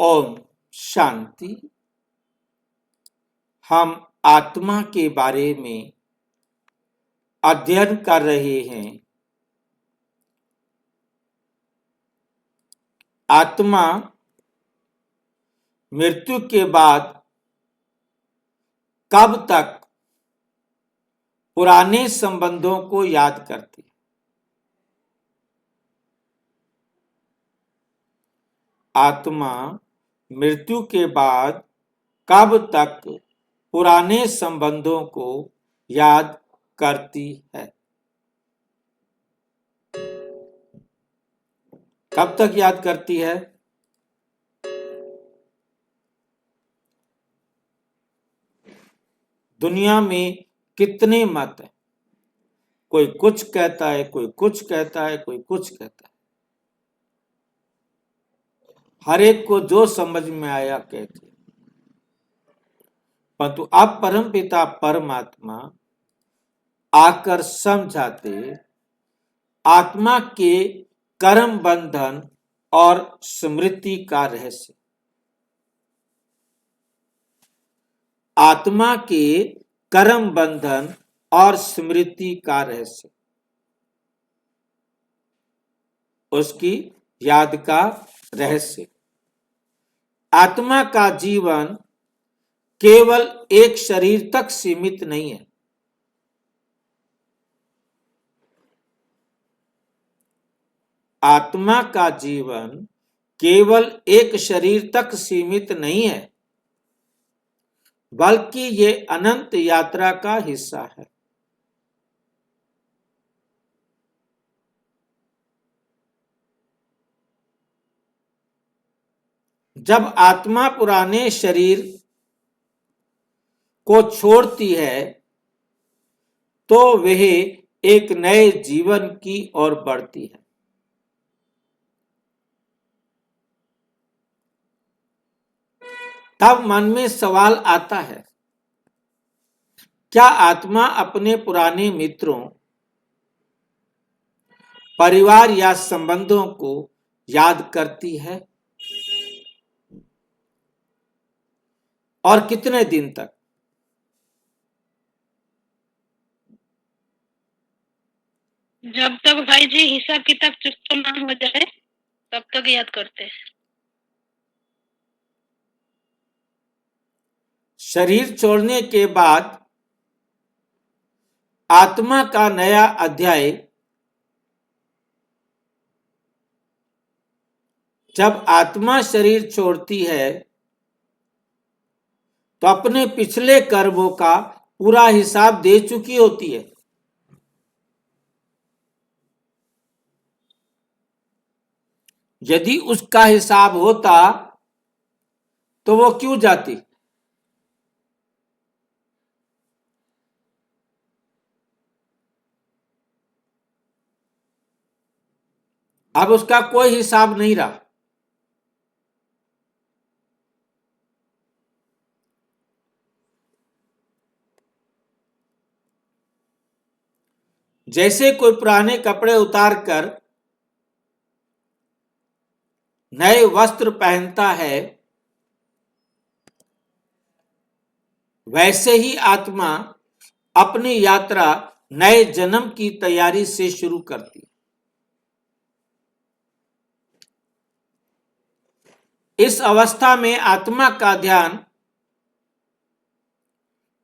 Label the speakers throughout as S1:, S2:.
S1: ओम शांति। हम आत्मा के बारे में अध्ययन कर रहे हैं। आत्मा मृत्यु के बाद कब तक पुराने संबंधों को याद करती है? आत्मा मृत्यु के बाद कब तक पुराने संबंधों को याद करती है? कब तक याद करती है? दुनिया में कितने मत हैं? कोई कुछ कहता है, कोई कुछ कहता है, कोई कुछ कहता है। हर एक को जो समझ में आया कहते, परंतु अब परमपिता परमात्मा आकर समझाते आत्मा के कर्म बंधन और स्मृति का रहस्य। आत्मा के कर्म बंधन और स्मृति का रहस्य, उसकी याद का रहस्य। आत्मा का जीवन केवल एक शरीर तक सीमित नहीं है। आत्मा का जीवन केवल एक शरीर तक सीमित नहीं है, बल्कि ये अनंत यात्रा का हिस्सा है। जब आत्मा पुराने शरीर को छोड़ती है तो वह एक नए जीवन की ओर बढ़ती है। तब मन में सवाल आता है, क्या आत्मा अपने पुराने मित्रों, परिवार या संबंधों को याद करती है? और कितने दिन तक?
S2: जब तक भाई जी हिसाब किताब चुस्त ना हो जाए तब तक याद करते हैं।
S1: शरीर छोड़ने के बाद आत्मा का नया अध्याय, जब आत्मा शरीर छोड़ती है तो अपने पिछले कर्मों का पूरा हिसाब दे चुकी होती है। यदि उसका हिसाब होता तो वो क्यों जाती? अब उसका कोई हिसाब नहीं रहा। जैसे कोई पुराने कपड़े उतारकर नए वस्त्र पहनता है, वैसे ही आत्मा अपनी यात्रा नए जन्म की तैयारी से शुरू करती है। इस अवस्था में आत्मा का ध्यान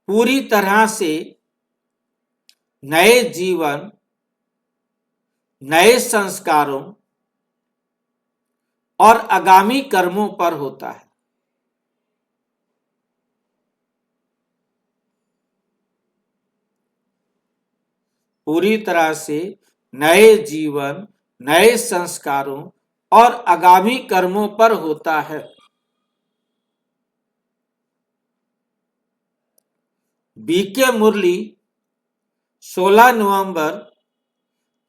S1: पूरी तरह से नए जीवन, नए संस्कारों और आगामी कर्मों पर होता है। पूरी तरह से नए जीवन, नए संस्कारों और आगामी कर्मों पर होता है। बीके मुरली 16 नवंबर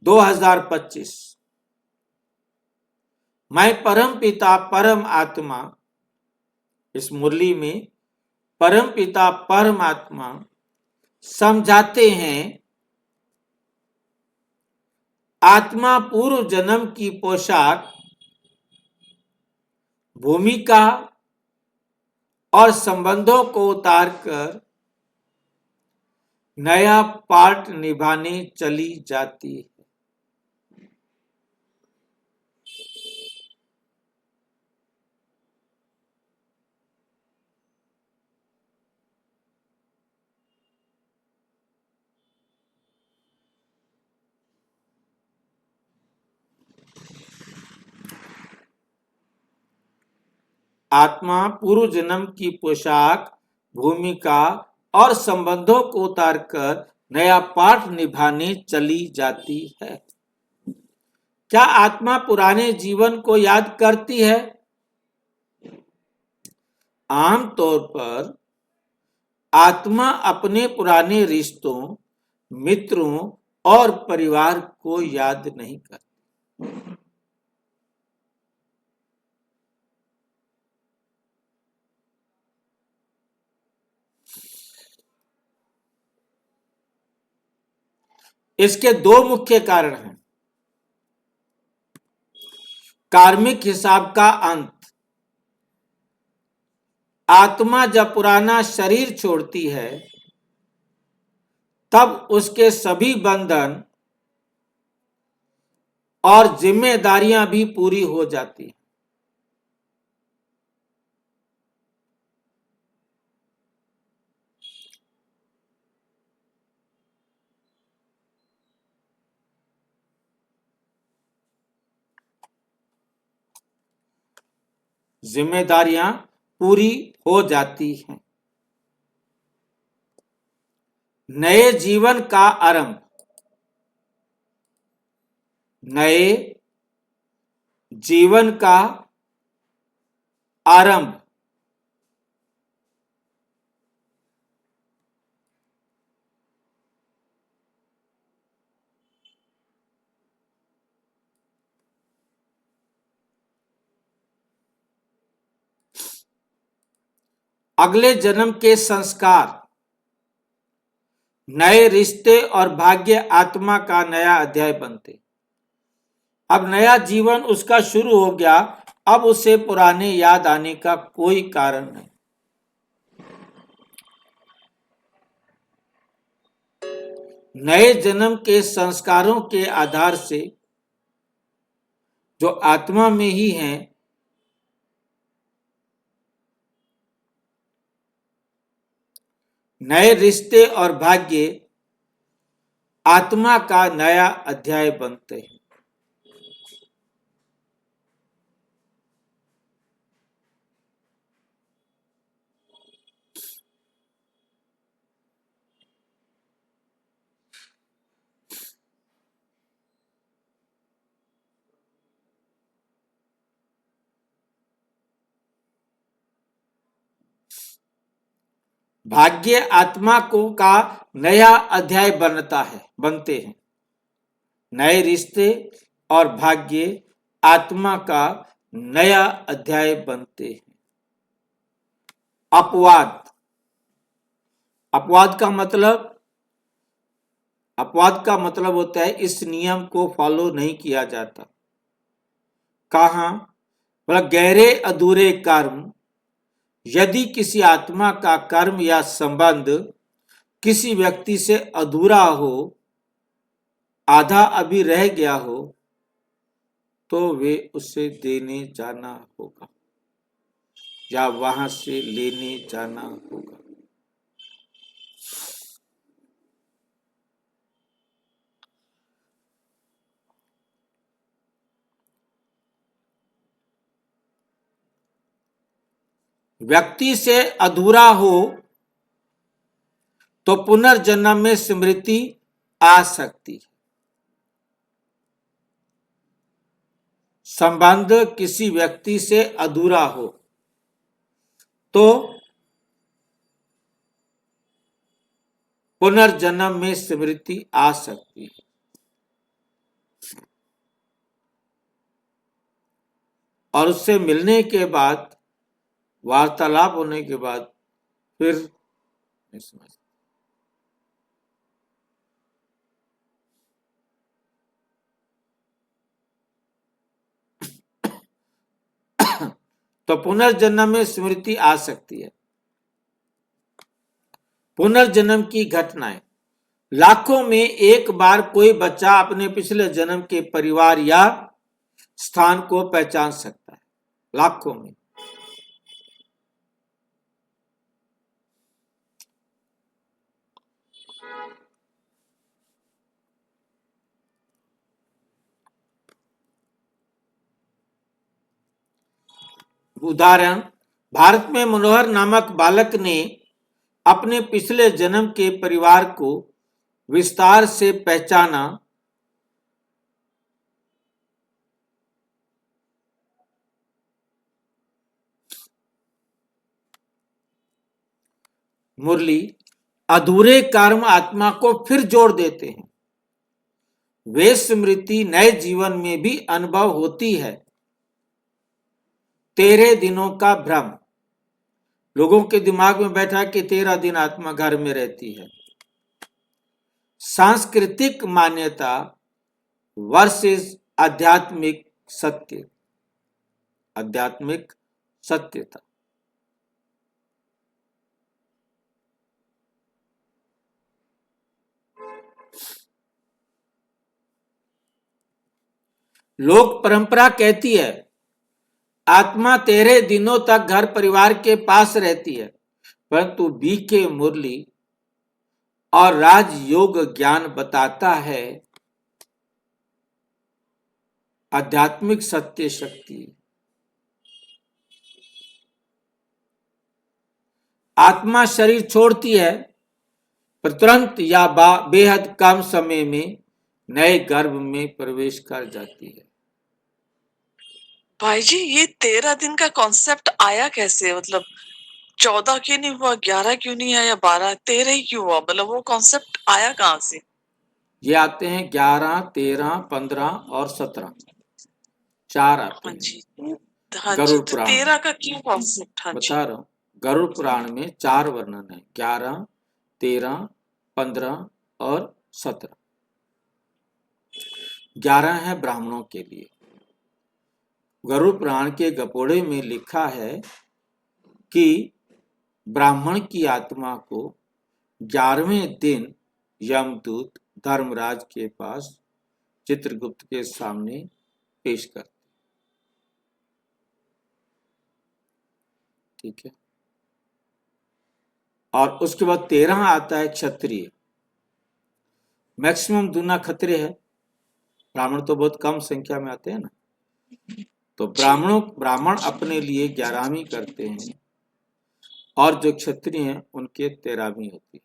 S1: 2025। मैं परम पिता परम आत्मा, इस मुरली में परम पिता परमात्मा समझाते हैं, आत्मा पूर्व जन्म की पोशाक भूमिका और संबंधों को उतारकर नया पार्ट निभाने चली जाती है। आत्मा पूर्व जन्म की पोशाक, भूमिका और संबंधों को उतारकर नया पाठ निभाने चली जाती है। क्या आत्मा पुराने जीवन को याद करती है? आमतौर पर आत्मा अपने पुराने रिश्तों, मित्रों और परिवार को याद नहीं करती। इसके दो मुख्य कारण हैं। कार्मिक हिसाब का अंत। आत्मा जब पुराना शरीर छोड़ती है तब उसके सभी बंधन और जिम्मेदारियां भी पूरी हो जाती हैं। जिम्मेदारियां पूरी हो जाती हैं। नए जीवन का आरंभ। नए जीवन का आरंभ अगले जन्म के संस्कार, नए रिश्ते और भाग्य आत्मा का नया अध्याय बनते। अब नया जीवन उसका शुरू हो गया। अब उसे पुराने याद आने का कोई कारण नहीं। नए जन्म के संस्कारों के आधार से जो आत्मा में ही हैं, नए रिश्ते और भाग्य आत्मा का नया अध्याय बनते हैं। भाग्य आत्मा को का नया अध्याय बनते हैं। नए रिश्ते और भाग्य आत्मा का नया अध्याय बनते हैं। अपवाद। अपवाद का मतलब होता है इस नियम को फॉलो नहीं किया जाता। कहां? मतलब गहरे अधूरे कर्म। यदि किसी आत्मा का कर्म या संबंध किसी व्यक्ति से अधूरा हो, आधा अभी रह गया हो, तो वे उसे देने जाना होगा या वहां से लेने जाना होगा। व्यक्ति से अधूरा हो तो पुनर्जन्म में स्मृति आ सकती है। संबंध किसी व्यक्ति से अधूरा हो तो पुनर्जन्म में स्मृति आ सकती है। और उससे मिलने के बाद, वार्तालाप होने के बाद फिर नहीं समझ। तो पुनर्जन्म में स्मृति आ सकती है। पुनर्जन्म की घटनाएं, लाखों में एक बार कोई बच्चा अपने पिछले जन्म के परिवार या स्थान को पहचान सकता है, लाखों में। उदाहरण, भारत में मनोहर नामक बालक ने अपने पिछले जन्म के परिवार को विस्तार से पहचाना। मुरली, अधूरे कर्म आत्मा को फिर जोड़ देते हैं। वे स्मृति नए जीवन में भी अनुभव होती है। 13 दिनों का भ्रम, लोगों के दिमाग में बैठा कि 13 दिन आत्मा घर में रहती है। सांस्कृतिक मान्यता वर्सेस आध्यात्मिक सत्य, आध्यात्मिक सत्यता। लोक परंपरा कहती है आत्मा 13 दिनों तक घर परिवार के पास रहती है, परंतु बीके मुरली और राजयोग ज्ञान बताता है आध्यात्मिक सत्य शक्ति आत्मा शरीर छोड़ती है, पर तुरंत या बेहद कम समय में नए गर्भ में प्रवेश कर जाती है।
S3: भाई जी, ये 13 दिन का कॉन्सेप्ट आया कैसे? मतलब 14 क्यों नहीं हुआ, 11 क्यों नहीं आया, 12, 13 ही क्यों हुआ? मतलब वो कॉन्सेप्ट आया कहाँ से?
S1: ये आते हैं 11, 13, 15 और 17, 4 आते
S3: हाँ
S1: हैं
S3: जी, हाँ जी।
S1: गरुड़
S3: तो
S1: पुराण
S3: 13 का क्यों कॉन्सेप्ट? हाँ जी,
S1: बता रहा हूं। गरुड़ पुराण में 4 वर्णन है, 11, 13, 15 और 17। 11 है ब्राह्मणों के लिए। गरुड़ पुराण के गपोड़े में लिखा है कि ब्राह्मण की आत्मा को 11वें दिन यमदूत धर्मराज के पास चित्रगुप्त के सामने पेश करते। ठीक है। और उसके बाद 13 आता है क्षत्रिय। मैक्सिमम दूना खतरे है, ब्राह्मण तो बहुत कम संख्या में आते हैं ना। तो ब्राह्मण अपने लिए 11वीं करते हैं और जो क्षत्रिय हैं उनके 13वीं होती है।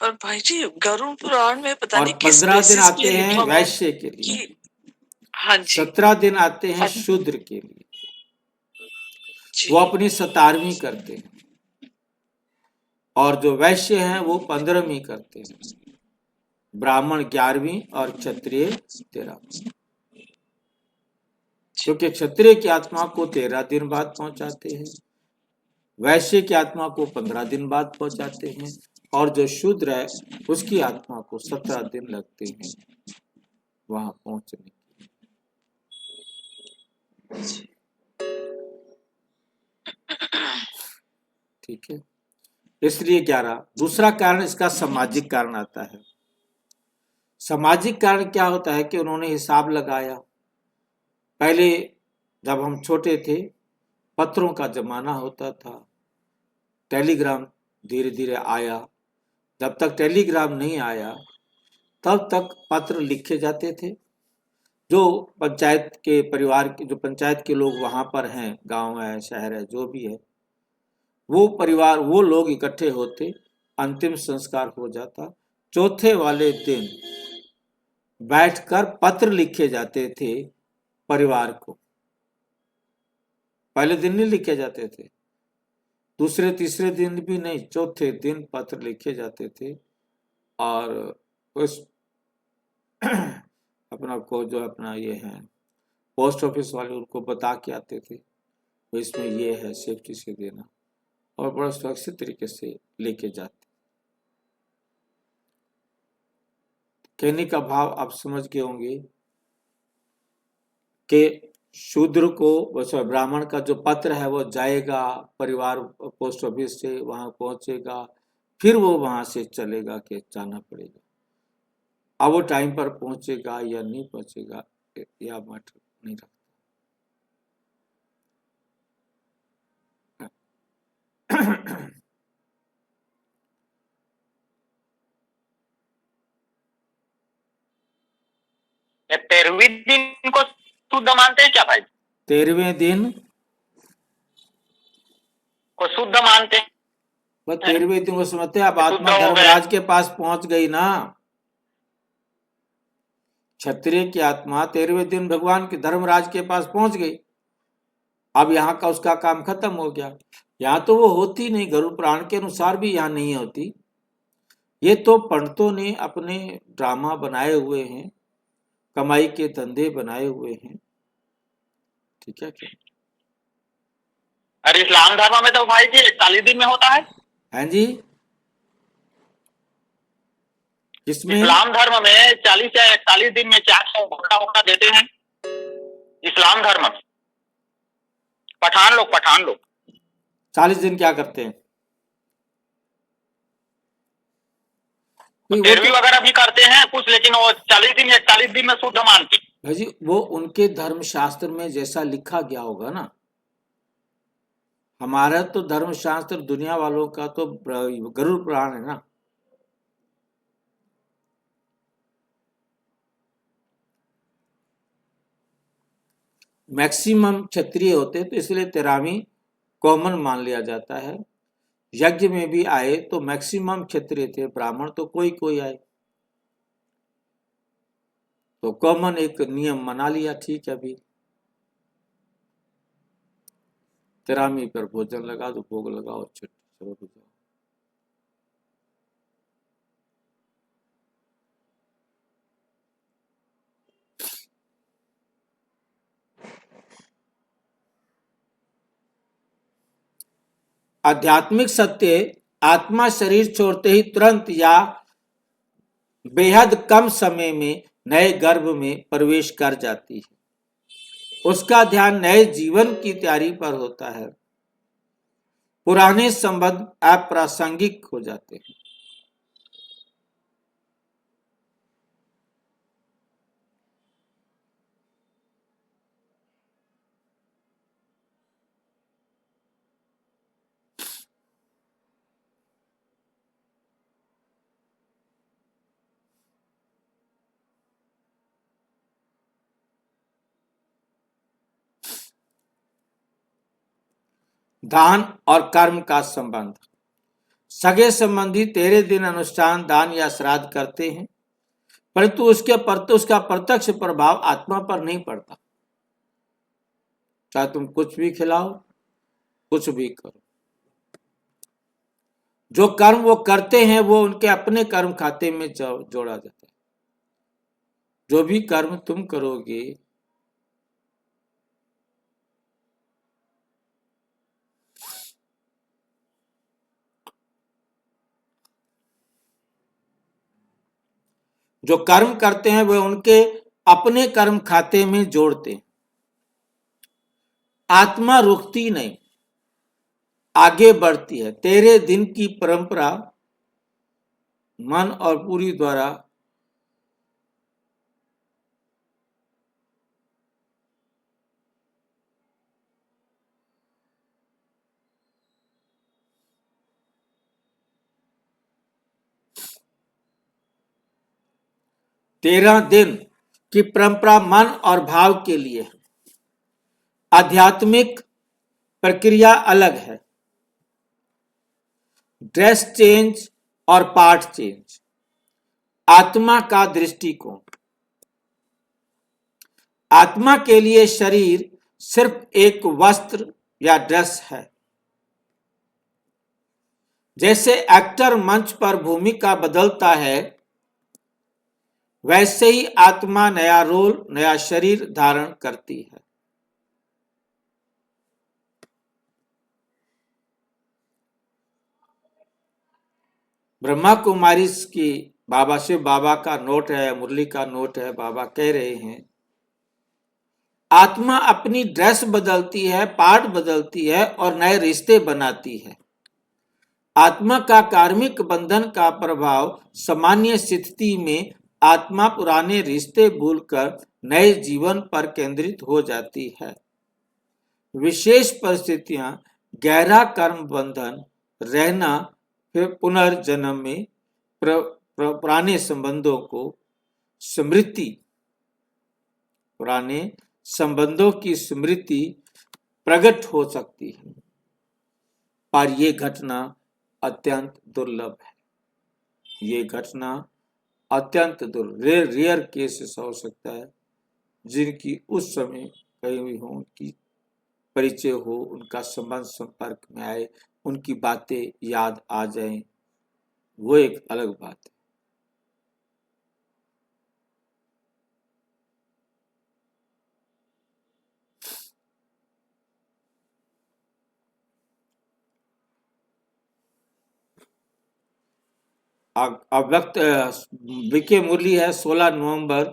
S3: पर भाई जी गरुड़ पुराण में पता
S1: और
S3: नहीं किस
S1: 15 दिन
S3: बेसिस पे
S1: आते हैं
S3: लिखा हुआ है
S1: वैश्य के लिए,
S3: कि हाँ जी
S1: 17 दिन आते हैं शूद्र के लिए,
S3: जी,
S1: वो अपनी 17वीं करते हैं। और जो वैश्य हैं वो 15वीं करते हैं, ब्राह्मण 11वीं और क्षत्रिय 13वीं। क्योंकि क्षत्रिय की आत्मा को 13 दिन बाद पहुंचाते हैं, वैश्य की आत्मा को 15 दिन बाद पहुंचाते हैं, और जो शूद्र है उसकी आत्मा को 17 दिन लगते हैं वहां पहुंचने। ठीक है, इसलिए 11। दूसरा कारण इसका सामाजिक कारण आता है। सामाजिक कारण क्या होता है कि उन्होंने हिसाब लगाया। पहले जब हम छोटे थे पत्रों का जमाना होता था, टेलीग्राम धीरे धीरे आया। जब तक टेलीग्राम नहीं आया तब तक पत्र लिखे जाते थे। जो पंचायत के परिवार के, जो पंचायत के लोग वहां पर हैं, गांव है शहर है जो भी है, वो परिवार वो लोग इकट्ठे होते, अंतिम संस्कार हो जाता। चौथे वाले दिन बैठकर पत्र लिखे जाते थे परिवार को। पहले दिन नहीं लिखे जाते थे, दूसरे तीसरे दिन भी नहीं, चौथे दिन पत्र लिखे जाते थे। और उस अपना को जो अपना ये है पोस्ट ऑफिस वाले उनको बता के आते थे, तो इसमें ये है, सेफ्टी से देना। और बड़ा सुरक्षित तरीके से लेके जाते। कहने का भाव आप समझ गए होंगे कि शूद्र को, ब्राह्मण का जो पत्र है वो जाएगा परिवार पोस्ट ऑफिस से, वहां पहुंचेगा, फिर वो वहां से चलेगा कि जाना पड़ेगा। अब वो टाइम पर पहुंचेगा या नहीं पहुंचेगा या मैटर नहीं रखता।
S4: ये 13वें दिन को शुद्ध मानते हैं क्या भाई?
S1: 13वें दिन
S4: को शुद्ध मानते हैं?
S1: वह 13वें दिन को समझते हैं। अब
S4: शुद्ध
S1: आत्मा
S4: हो गए।
S1: धर्मराज के पास पहुंच गई ना। क्षत्रिय की आत्मा 13वें दिन भगवान के धर्मराज के पास पहुंच गई। अब यहाँ का उसका काम खत्म हो गया। यहाँ तो वो होती नहीं, गरुड़ पुराण के अनुसार भी यहाँ नहीं होती। ये तो पंडितों ने अपने ड्रामा बनाए हुए हैं, कमाई के धंधे बनाए हुए हैं। ठीक है क्या?
S4: अरे इस्लाम धर्म में तो भाई जी 41 दिन में होता है।
S1: हैं जी? जिसमें
S4: इस्लाम धर्म में 40 या 41 दिन में 400 घोड़ा वोड़ा देते हैं। इस्लाम धर्म में पठान लोग
S1: 40 दिन क्या करते हैं? नहीं, वो
S4: 13वीं
S1: तो
S4: वगैरह भी करते हैं कुछ, लेकिन वो 40 दिन या 41 दिन में शुद्ध मानते हैं।
S1: भाई जी वो उनके धर्मशास्त्र में जैसा लिखा गया होगा ना। हमारा तो धर्मशास्त्र, दुनिया वालों का तो गरुड़ पुराण है ना। मैक्सिमम क्षत्रिय होते तो इसलिए 13वीं कॉमन मान लिया जाता है। यज्ञ में भी आए तो मैक्सिमम क्षत्रिय थे, ब्राह्मण तो कोई कोई आए, तो कॉमन एक नियम मना लिया। ठीक है, अभी 13वीं पर भोजन लगा दो, भोग लगाओ, चलो हो जाओ। आध्यात्मिक सत्य आत्मा शरीर छोड़ते ही तुरंत या बेहद कम समय में नए गर्भ में प्रवेश कर जाती है। उसका ध्यान नए जीवन की तैयारी पर होता है। पुराने संबंध अप्रासंगिक हो जाते हैं। दान और कर्म का संबंध। सगे संबंधी 13 दिन अनुष्ठान, दान या श्राद्ध करते हैं, परंतु उसका प्रत्यक्ष प्रभाव आत्मा पर नहीं पड़ता। चाहे तुम कुछ भी खिलाओ, कुछ भी करो, जो कर्म वो करते हैं वो उनके अपने कर्म खाते में जोड़ा जाता है। जो भी कर्म तुम करोगे जो कर्म करते हैं वह उनके अपने कर्म खाते में जोड़ते हैं। आत्मा रुकती नहीं, आगे बढ़ती है। 13 दिन की परंपरा मन और पूरी द्वारा तेरह दिन की परंपरा मन और भाव के लिए है। आध्यात्मिक प्रक्रिया अलग है। ड्रेस चेंज और पार्ट चेंज। आत्मा का दृष्टिकोण। आत्मा के लिए शरीर सिर्फ एक वस्त्र या ड्रेस है। जैसे एक्टर मंच पर भूमिका बदलता है, वैसे ही आत्मा नया रोल, नया शरीर धारण करती है। ब्रह्मा कुमारी की बाबा शिव बाबा का नोट है, मुरली का नोट है। बाबा कह रहे हैं आत्मा अपनी ड्रेस बदलती है, पार्ट बदलती है और नए रिश्ते बनाती है। आत्मा का कार्मिक बंधन का प्रभाव सामान्य स्थिति में आत्मा पुराने रिश्ते भूलकर नए जीवन पर केंद्रित हो जाती है। विशेष परिस्थितियां, गहरा कर्म बंधन रहना, फिर पुनर्जन्म में पुराने संबंधों को स्मृति, पुराने संबंधों की स्मृति प्रकट हो सकती है, पर यह घटना अत्यंत दुर्लभ है। ये घटना अत्यंत दुर्लभ, रेयर केसेस हो सकता है जिनकी उस समय कहीं भी हो, उनकी परिचय हो, उनका संबंध संपर्क में आए, उनकी बातें याद आ जाएं, वो एक अलग बात है। अब वक्त बीके मुरली है 16 नवंबर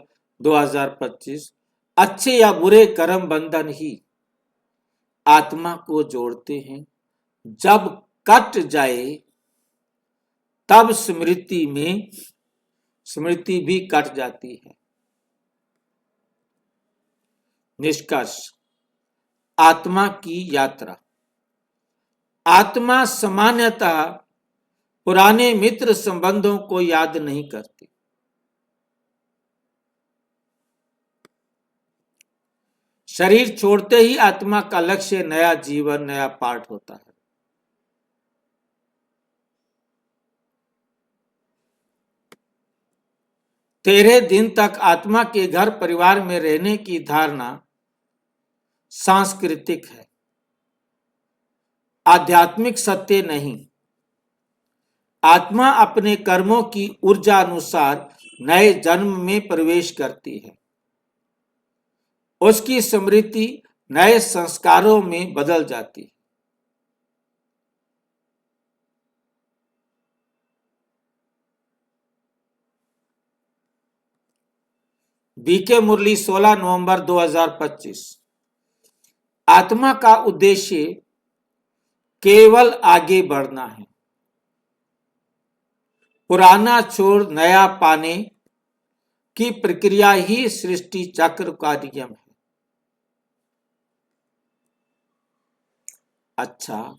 S1: 2025। अच्छे या बुरे कर्म बंधन ही आत्मा को जोड़ते हैं। जब कट जाए तब स्मृति भी कट जाती है। निष्कर्ष, आत्मा की यात्रा। आत्मा सामान्यतः पुराने मित्र संबंधों को याद नहीं करती। शरीर छोड़ते ही आत्मा का लक्ष्य नया जीवन, नया पाठ होता है। तेरह दिन तक आत्मा के घर परिवार में रहने की धारणा सांस्कृतिक है, आध्यात्मिक सत्य नहीं। आत्मा अपने कर्मों की ऊर्जा अनुसार नए जन्म में प्रवेश करती है। उसकी स्मृति नए संस्कारों में बदल जाती है। बीके मुरली 16 नवंबर 2025। आत्मा का उद्देश्य केवल आगे बढ़ना है। पुराना छोड़ नया पाने की प्रक्रिया ही सृष्टि चक्र का नियम है। अच्छा,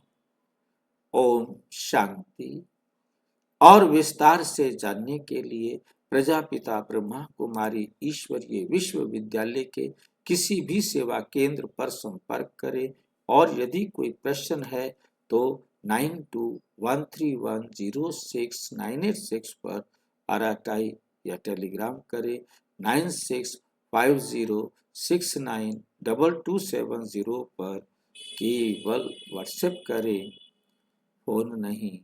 S1: ओम शांति। और विस्तार से जानने के लिए प्रजापिता ब्रह्मा कुमारी ईश्वरीय विश्वविद्यालय के किसी भी सेवा केंद्र पर संपर्क करें, और यदि कोई प्रश्न है तो 9213106986 पर आरआईटी या टेलीग्राम करें। 9650692270 पर केवल व्हाट्सएप करें, फोन नहीं।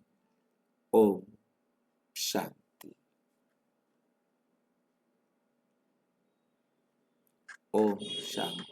S1: ओम शांति। ओम शांति।